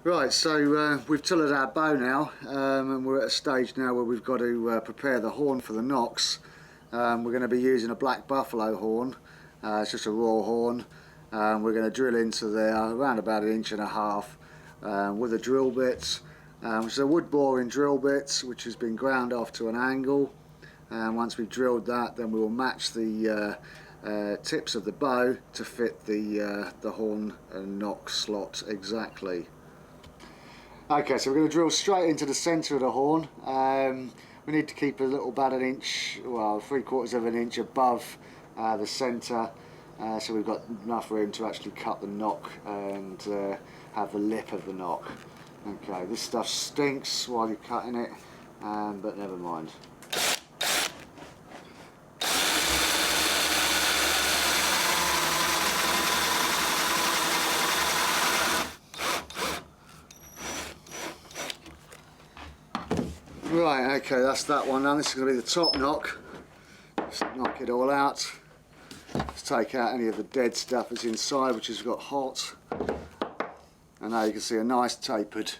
Right, so we've tillered our bow now, and we're at a stage now where we've got to prepare the horn for the nocks. We're going to be using a black buffalo horn. It's just a raw horn. We're going to drill into there around about 1.5 inches with a drill bit, which is a wood boring drill bit which has been ground off to an angle. Once we've drilled that, then we will match the tips of the bow to fit the horn and nock slot exactly. Okay, so we're going to drill straight into the centre of the horn. We need to keep a little about 1 inch, well, 3/4 inch above the centre, so we've got enough room to actually cut the nock and have the lip of the nock. Okay, this stuff stinks while you're cutting it, but never mind. Right, okay, that's that one done. This is going to be the top nock. Just knock it all out. Let's take out any of the dead stuff that's inside, which has got hot. And now you can see a nice tapered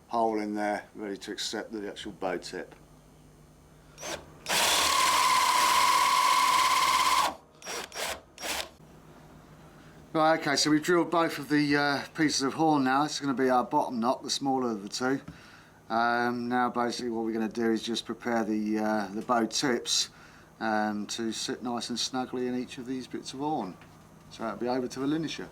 hole in there, ready to accept the actual bow tip. Right, okay, so we've drilled both of the pieces of horn now. It's going to be our bottom nock, the smaller of the two. Now basically what we're going to do is just prepare the bow tips to sit nice and snugly in each of these bits of horn. So it'll be over to the linisher.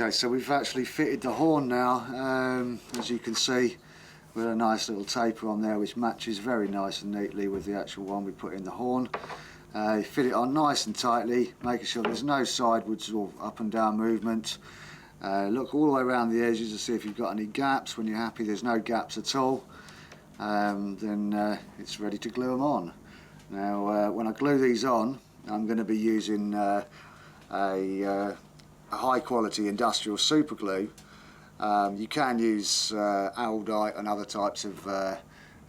Okay, so we've actually fitted the horn now, as you can see, with a nice little taper on there which matches very nice and neatly with the actual one we put in the horn. Fit it on nice and tightly, making sure there's no sidewards or up and down movement. Look all the way around the edges to see if you've got any gaps. When you're happy there's no gaps at all, then it's ready to glue them on. Now when I glue these on, I'm going to be using a high quality industrial super glue. You can use aldite and other types of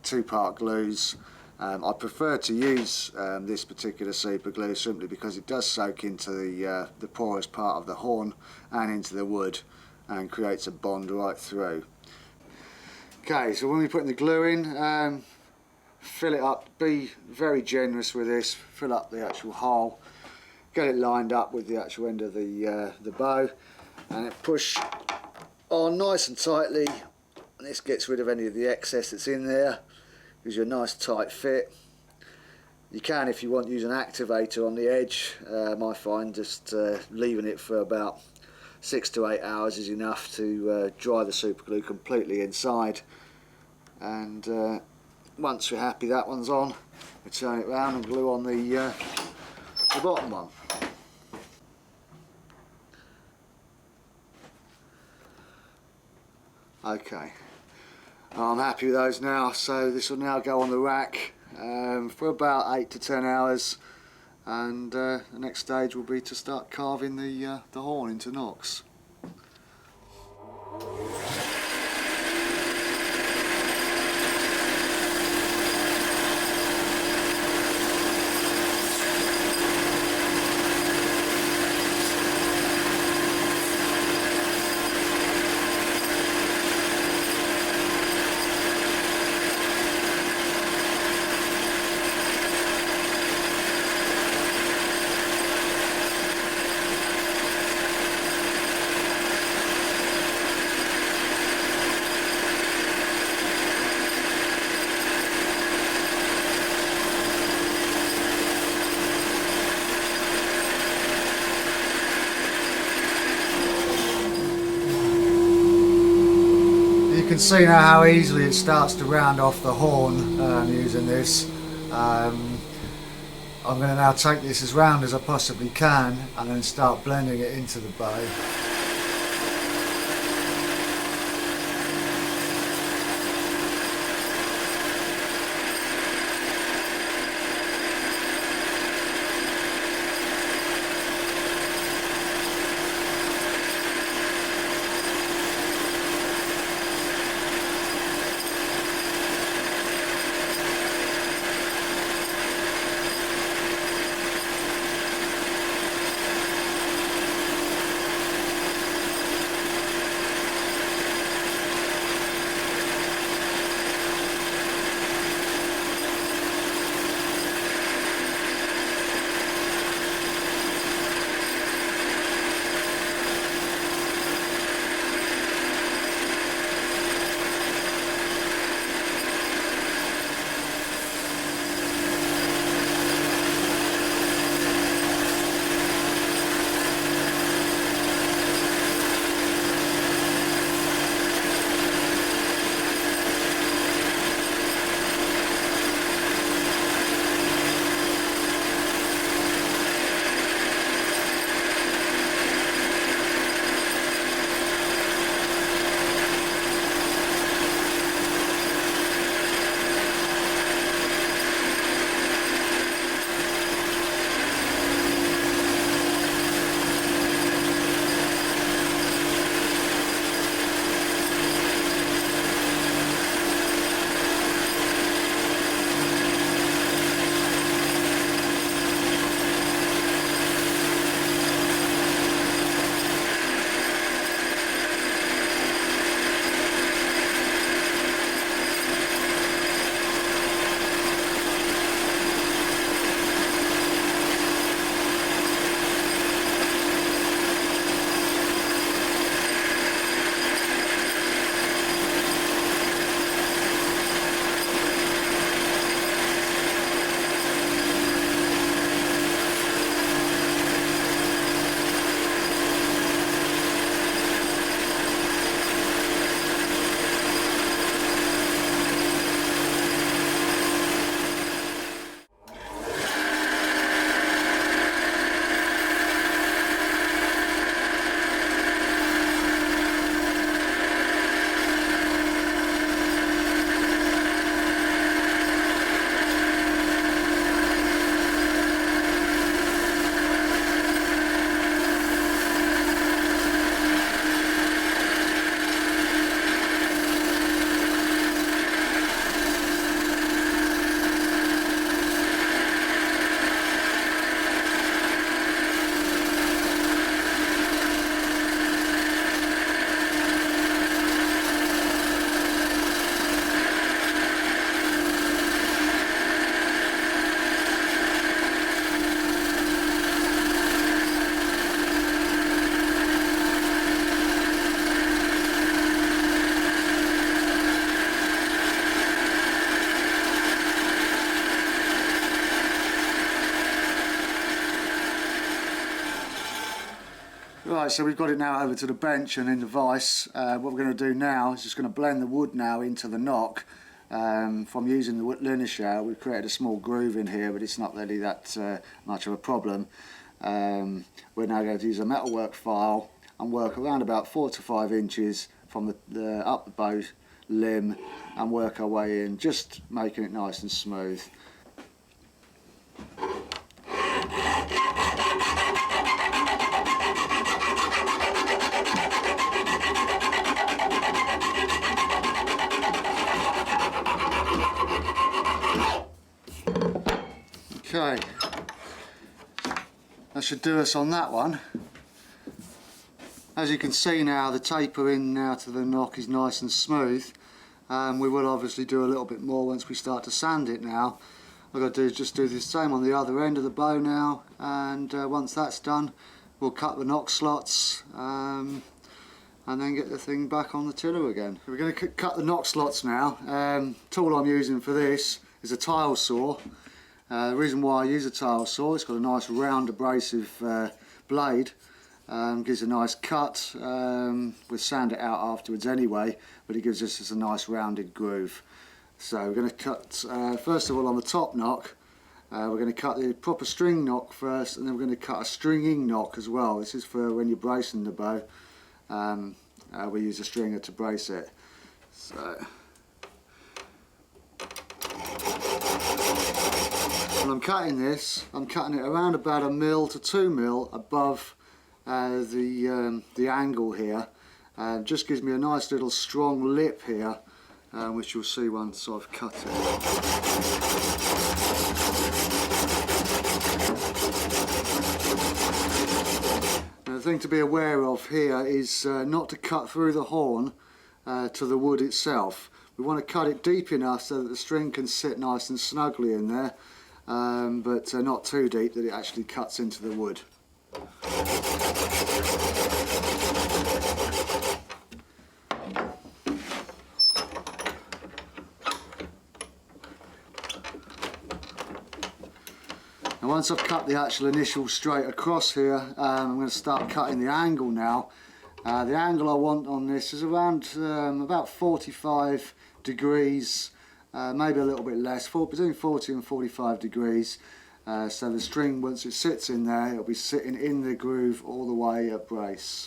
2-part glues. I prefer to use this particular super glue simply because it does soak into the porous part of the horn and into the wood and creates a bond right through. Okay, so when we're putting the glue in, fill it up, be very generous with this, fill up the actual hole. Get it lined up with the actual end of the bow, and it push on nice and tightly, and this gets rid of any of the excess that's in there. Gives you a nice tight fit. You can, if you want, use an activator on the edge. I find just leaving it for about 6 to 8 hours is enough to dry the super glue completely inside. And once you're happy that one's on, we turn it round and glue on the bottom one. Okay, I'm happy with those now, so this will now go on the rack for about 8 to 10 hours, and the next stage will be to start carving the horn into nocks. You can see now how easily it starts to round off the horn using this. I I'm going to now take this as round as I possibly can and then start blending it into the bow. Right, so we've got it now over to the bench and in the vise. What we're going to do now is just going to blend the wood now into the knock. From using the linear shell, we've created a small groove in here, but it's not really that much of a problem. We're now going to use a metalwork file and work around about 4 to 5 inches from the up the bow limb and work our way in, just making it nice and smooth. Okay, that should do us on that one. As you can see now, the taper in now to the knock is nice and smooth. We will obviously do a little bit more once we start to sand it now. What I've got to do is just do the same on the other end of the bow now, and once that's done, we'll cut the knock slots and then get the thing back on the tiller again. We're going to cut the knock slots now. Tool I'm using for this is a tile saw. The reason why I use a tile saw, it's got a nice round abrasive blade, gives a nice cut. We'll sand it out afterwards anyway, but it gives us a nice rounded groove. So we're going to cut first of all on the top knock, We're going to cut the proper string knock first, and then we're going to cut a stringing knock as well. This is for when you're bracing the bow. We use a stringer to brace it. So, when I'm cutting this, I'm cutting it around about 1 mil to 2 mil above the angle here. Just gives me a nice little strong lip here, which you'll see once I've cut it. Now, the thing to be aware of here is not to cut through the horn to the wood itself. We want to cut it deep enough so that the string can sit nice and snugly in there, but not too deep that it actually cuts into the wood. Now once I've cut the actual initial straight across here, I'm going to start cutting the angle now. The angle I want on this is around about 45 degrees, maybe a little bit less, between 40 and 45 degrees. So the string, once it sits in there, it'll be sitting in the groove all the way at brace.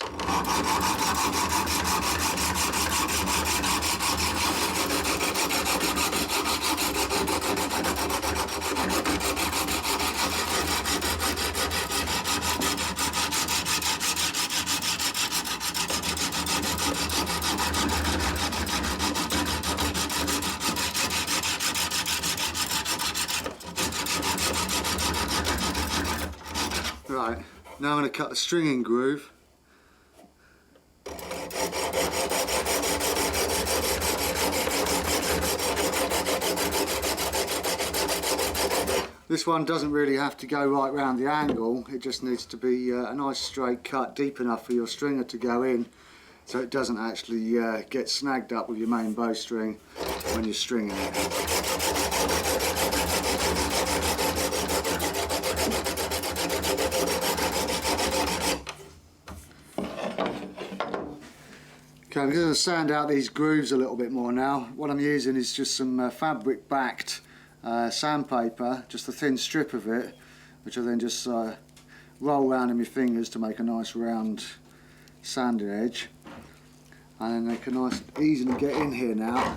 Right, now I'm going to cut the stringing groove. This one doesn't really have to go right round the angle, it just needs to be a nice straight cut, deep enough for your stringer to go in, so it doesn't actually get snagged up with your main bowstring when you're stringing it. Okay, I'm going to sand out these grooves a little bit more now. What I'm using is just some fabric backed sandpaper, just a thin strip of it, which I then just roll around in my fingers to make a nice round sanding edge. And then they can nice easily get in here now.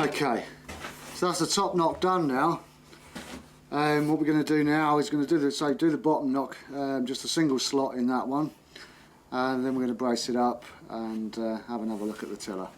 Okay, so that's the top knock done now. What we're going to do now is going to do the bottom knock, just a single slot in that one, and then we're going to brace it up and have another look at the tiller.